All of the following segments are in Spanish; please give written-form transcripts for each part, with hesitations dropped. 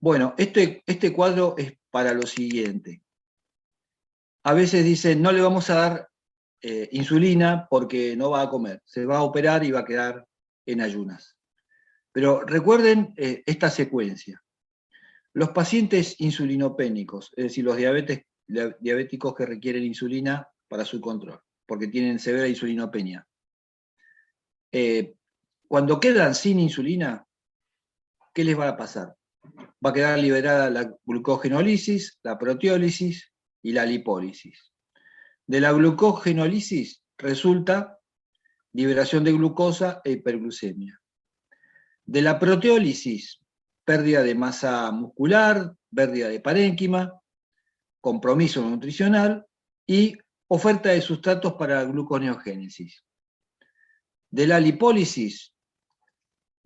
Bueno, este cuadro es para lo siguiente. A veces dicen, no le vamos a dar insulina porque no va a comer, se va a operar y va a quedar en ayunas. Pero recuerden esta secuencia. Los pacientes insulinopénicos, es decir, los diabéticos que requieren insulina para su control, porque tienen severa insulinopenia. Cuando quedan sin insulina, ¿qué les va a pasar? Va a quedar liberada la glucogenólisis, la proteólisis y la lipólisis. De la glucogenólisis resulta liberación de glucosa e hiperglucemia. De la proteólisis, pérdida de masa muscular, pérdida de parénquima, compromiso nutricional y oferta de sustratos para gluconeogénesis. De la lipólisis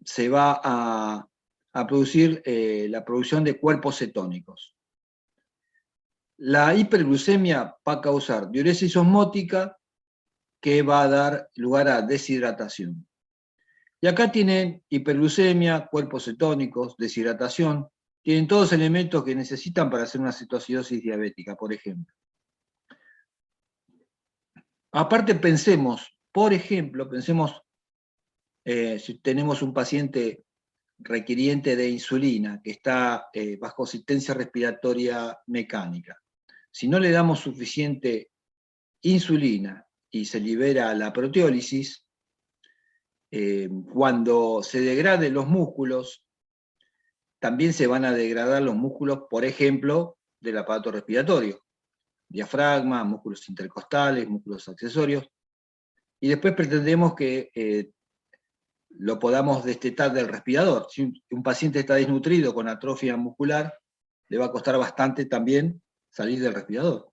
se va a producir la producción de cuerpos cetónicos. La hiperglucemia va a causar diuresis osmótica que va a dar lugar a deshidratación. Y acá tienen hiperglucemia, cuerpos cetónicos, deshidratación, tienen todos elementos que necesitan para hacer una cetoacidosis diabética, por ejemplo. Aparte pensemos, por ejemplo, si tenemos un paciente requiriente de insulina que está bajo asistencia respiratoria mecánica. Si no le damos suficiente insulina y se libera la proteólisis, cuando se degraden los músculos, también se van a degradar los músculos, por ejemplo, del aparato respiratorio. Diafragma, músculos intercostales, músculos accesorios. Y después pretendemos que lo podamos destetar del respirador. Si un paciente está desnutrido con atrofia muscular, le va a costar bastante también salir del respirador.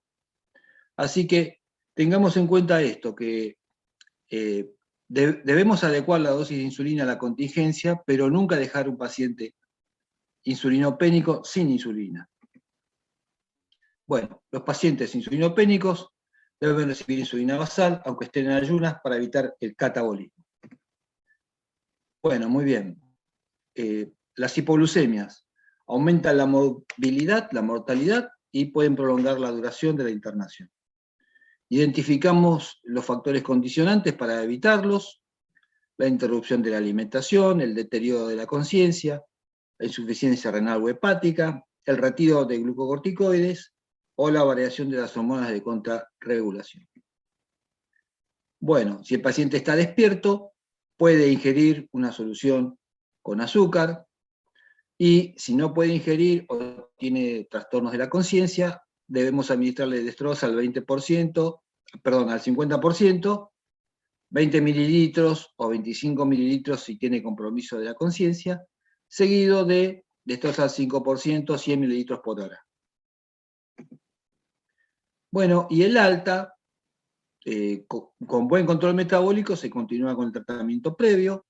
Así que tengamos en cuenta esto, que debemos adecuar la dosis de insulina a la contingencia, pero nunca dejar un paciente insulinopénico sin insulina. Bueno, los pacientes insulinopénicos deben recibir insulina basal, aunque estén en ayunas, para evitar el catabolismo. Bueno, muy bien. Las hipoglucemias aumentan la movilidad, la mortalidad y pueden prolongar la duración de la internación. Identificamos los factores condicionantes para evitarlos: la interrupción de la alimentación, el deterioro de la conciencia, la insuficiencia renal o hepática, el retiro de glucocorticoides o la variación de las hormonas de contrarregulación. Bueno, si el paciente está despierto, puede ingerir una solución con azúcar, y si no puede ingerir o tiene trastornos de la conciencia, debemos administrarle dextrosa al 50%, 20 mililitros o 25 mililitros si tiene compromiso de la conciencia, seguido de dextrosa al 5%, 100 mililitros por hora. Bueno, y el alta, con buen control metabólico, se continúa con el tratamiento previo.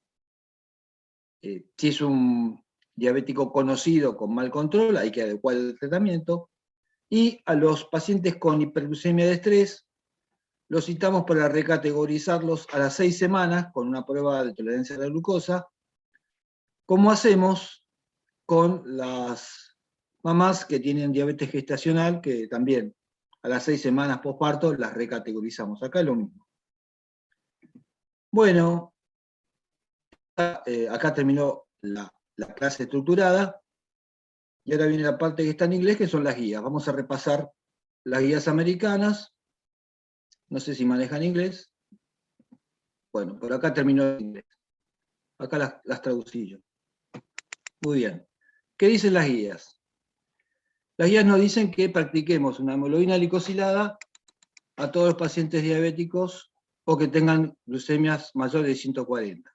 Si es un diabético conocido con mal control, hay que adecuar el tratamiento. Y a los pacientes con hiperglucemia de estrés, los citamos para recategorizarlos a las 6 semanas con una prueba de tolerancia a la glucosa, como hacemos con las mamás que tienen diabetes gestacional, que también a las 6 semanas posparto las recategorizamos. Acá es lo mismo. Bueno, acá terminó la clase estructurada, y ahora viene la parte que está en inglés, que son las guías. Vamos a repasar las guías americanas. No sé si manejan inglés. Bueno, por acá terminó el inglés. Acá las traducí yo. Muy bien. ¿Qué dicen las guías? Las guías nos dicen que practiquemos una hemoglobina glicosilada a todos los pacientes diabéticos o que tengan glucemias mayores de 140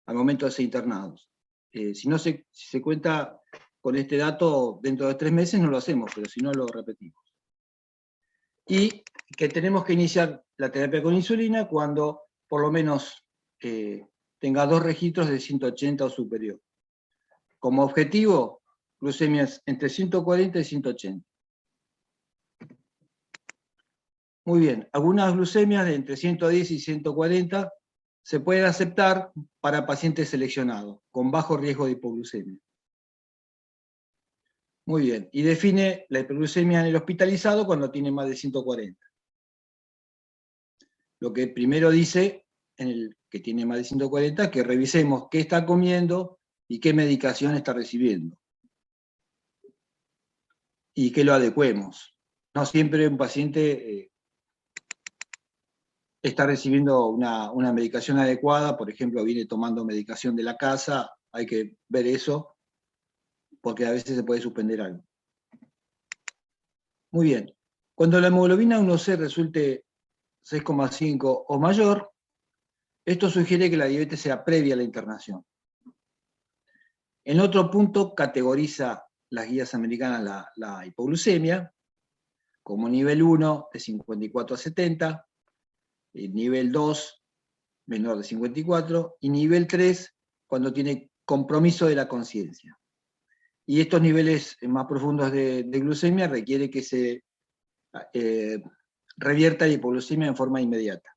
al momento de ser internados. Si se cuenta con este dato dentro de 3 meses, no lo hacemos, pero si no, lo repetimos. Y que tenemos que iniciar la terapia con insulina cuando por lo menos tenga 2 registros de 180 o superior. Como objetivo, glucemias entre 140 y 180. Muy bien, algunas glucemias de entre 110 y 140 se pueden aceptar para pacientes seleccionados, con bajo riesgo de hipoglucemia. Muy bien. Y define la hiperglucemia en el hospitalizado cuando tiene más de 140. Lo que primero dice, en el que tiene más de 140, que revisemos qué está comiendo y qué medicación está recibiendo. Y que lo adecuemos. No siempre un paciente está recibiendo una medicación adecuada, por ejemplo, viene tomando medicación de la casa, hay que ver eso, porque a veces se puede suspender algo. Muy bien. Cuando la hemoglobina 1C resulte 6,5 o mayor, esto sugiere que la diabetes sea previa a la internación. En otro punto categoriza las guías americanas la hipoglucemia como nivel 1 de 54 a 70, nivel 2 menor de 54 y nivel 3 cuando tiene compromiso de la conciencia. Y estos niveles más profundos de glucemia requiere que se revierta la hipoglucemia en forma inmediata.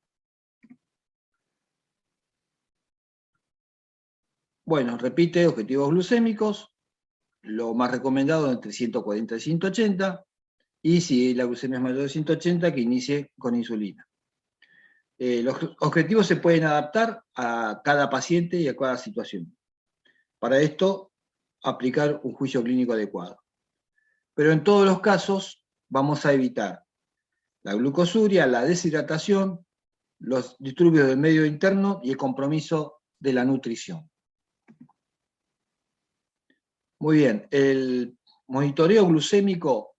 Bueno, repite objetivos glucémicos, lo más recomendado entre 140 y 180, y si la glucemia es mayor de 180, que inicie con insulina. Los objetivos se pueden adaptar a cada paciente y a cada situación. Para esto, aplicar un juicio clínico adecuado. Pero en todos los casos, vamos a evitar la glucosuria, la deshidratación, los disturbios del medio interno y el compromiso de la nutrición. Muy bien, el monitoreo glucémico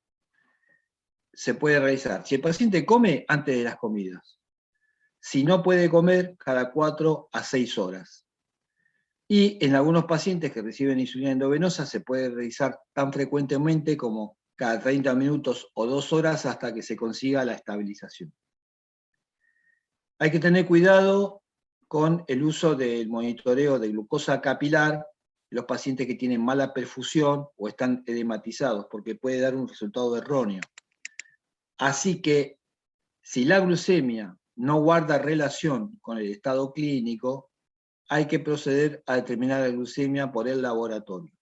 se puede realizar si el paciente come antes de las comidas, si no puede comer cada 4 a 6 horas. Y en algunos pacientes que reciben insulina endovenosa se puede realizar tan frecuentemente como cada 30 minutos o 2 horas hasta que se consiga la estabilización. Hay que tener cuidado con el uso del monitoreo de glucosa capilar en los pacientes que tienen mala perfusión o están edematizados, porque puede dar un resultado erróneo. Así que, si la glucemia no guarda relación con el estado clínico, hay que proceder a determinar la glucemia por el laboratorio.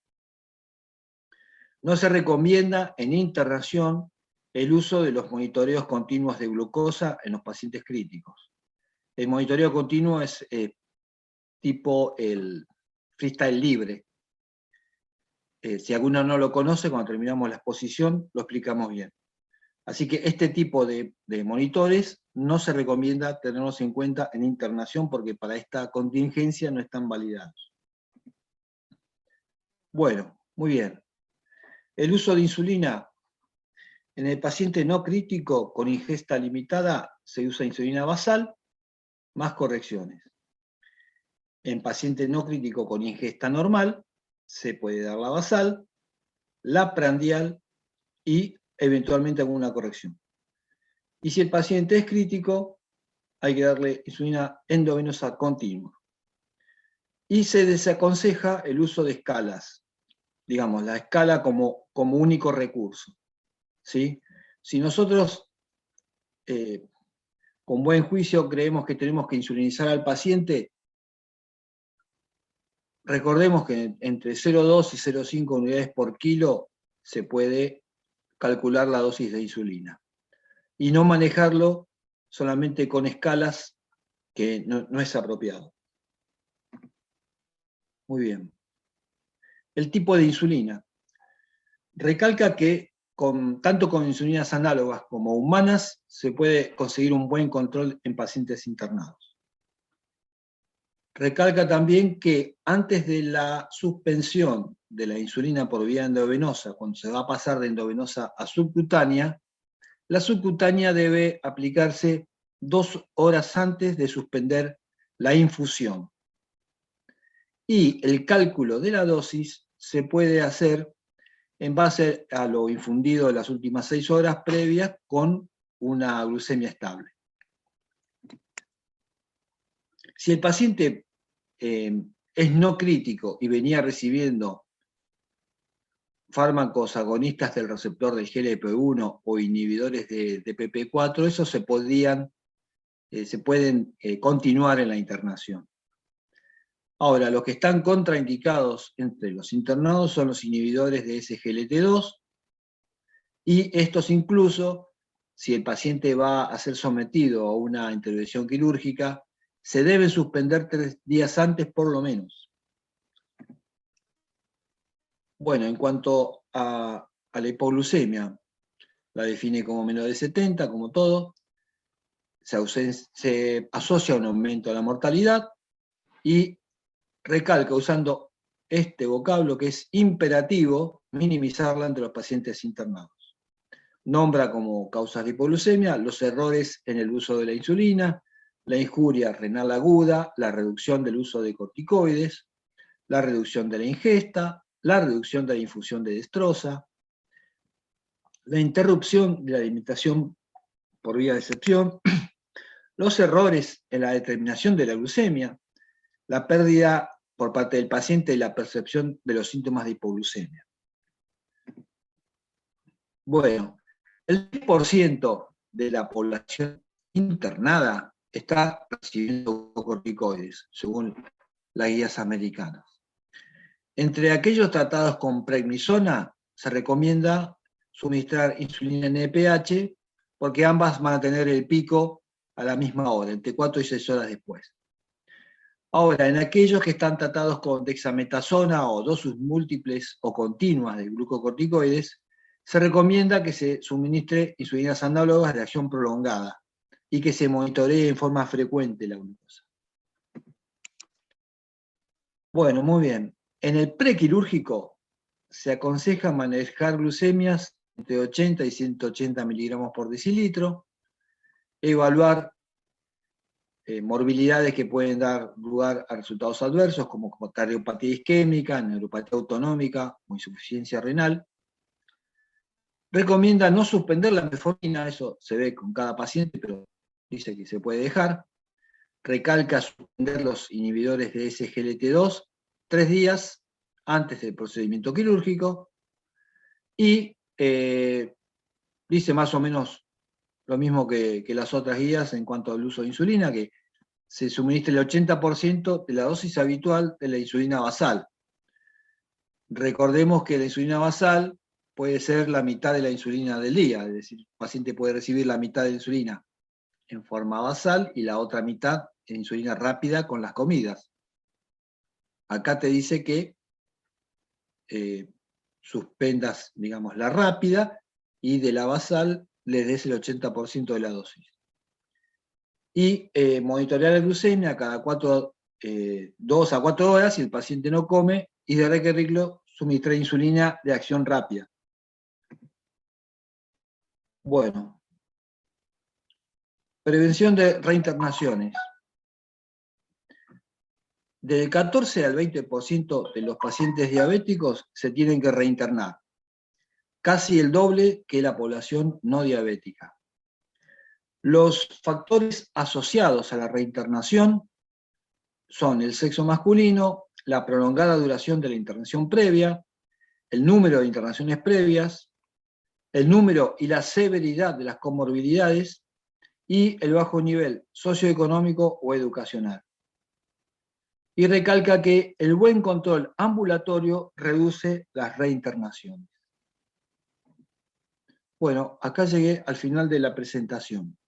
No se recomienda en internación el uso de los monitoreos continuos de glucosa en los pacientes críticos. El monitoreo continuo es tipo el freestyle libre. Si alguno no lo conoce, cuando terminamos la exposición, lo explicamos bien. Así que este tipo de monitores no se recomienda tenerlos en cuenta en internación porque para esta contingencia no están validados. Bueno, muy bien. El uso de insulina en el paciente no crítico con ingesta limitada se usa insulina basal más correcciones. En paciente no crítico con ingesta normal se puede dar la basal, la prandial y eventualmente alguna corrección. Y si el paciente es crítico, hay que darle insulina endovenosa continua. Y se desaconseja el uso de escalas, digamos, la escala como único recurso. ¿Sí? Si nosotros, con buen juicio, creemos que tenemos que insulinizar al paciente, recordemos que entre 0,2 y 0,5 unidades por kilo se puede calcular la dosis de insulina. Y no manejarlo solamente con escalas que no es apropiado. Muy bien. El tipo de insulina. Recalca que tanto con insulinas análogas como humanas se puede conseguir un buen control en pacientes internados. Recalca también que antes de la suspensión de la insulina por vía endovenosa, cuando se va a pasar de endovenosa a subcutánea, la subcutánea debe aplicarse 2 horas antes de suspender la infusión. Y el cálculo de la dosis se puede hacer en base a lo infundido de las últimas 6 horas previas con una glucemia estable. Si el paciente es no crítico y venía recibiendo fármacos agonistas del receptor del GLP-1 o inhibidores de PP4, esos se pueden continuar en la internación. Ahora, los que están contraindicados entre los internados son los inhibidores de SGLT2 y estos incluso, si el paciente va a ser sometido a una intervención quirúrgica, se deben suspender 3 días antes por lo menos. Bueno, en cuanto a la hipoglucemia, la define como menos de 70, como todo, se asocia a un aumento de la mortalidad y recalca usando este vocablo que es imperativo minimizarla entre los pacientes internados. Nombra como causas de hipoglucemia los errores en el uso de la insulina, la injuria renal aguda, la reducción del uso de corticoides, la reducción de la ingesta, la reducción de la infusión de destroza, la interrupción de la alimentación por vía de excepción, los errores en la determinación de la glucemia, la pérdida por parte del paciente de la percepción de los síntomas de hipoglucemia. Bueno, el 10% de la población internada está recibiendo corticoides, según las guías americanas. Entre aquellos tratados con prednisona, se recomienda suministrar insulina NPH, porque ambas van a tener el pico a la misma hora, entre 4 y 6 horas después. Ahora, en aquellos que están tratados con dexametasona o dosis múltiples o continuas de glucocorticoides, se recomienda que se suministre insulinas análogas de acción prolongada y que se monitoree en forma frecuente la glucosa. Bueno, muy bien. En el prequirúrgico se aconseja manejar glucemias entre 80 y 180 miligramos por decilitro, evaluar morbilidades que pueden dar lugar a resultados adversos, como cardiopatía isquémica, neuropatía autonómica o insuficiencia renal. Recomienda no suspender la metformina, eso se ve con cada paciente, pero dice que se puede dejar. Recalca suspender los inhibidores de SGLT2 3 días antes del procedimiento quirúrgico y dice más o menos lo mismo que las otras guías en cuanto al uso de insulina, que se suministre el 80% de la dosis habitual de la insulina basal. Recordemos que la insulina basal puede ser la mitad de la insulina del día, es decir, el paciente puede recibir la mitad de la insulina en forma basal y la otra mitad en insulina rápida con las comidas. Acá te dice que suspendas, digamos, la rápida y de la basal le des el 80% de la dosis. Y monitorear la glucemia cada 2 a 4 horas si el paciente no come y de requerirlo suministrar insulina de acción rápida. Bueno, prevención de reinternaciones. Del 14 al 20% de los pacientes diabéticos se tienen que reinternar, casi el doble que la población no diabética. Los factores asociados a la reinternación son el sexo masculino, la prolongada duración de la internación previa, el número de internaciones previas, el número y la severidad de las comorbilidades y el bajo nivel socioeconómico o educacional. Y recalca que el buen control ambulatorio reduce las reinternaciones. Bueno, acá llegué al final de la presentación.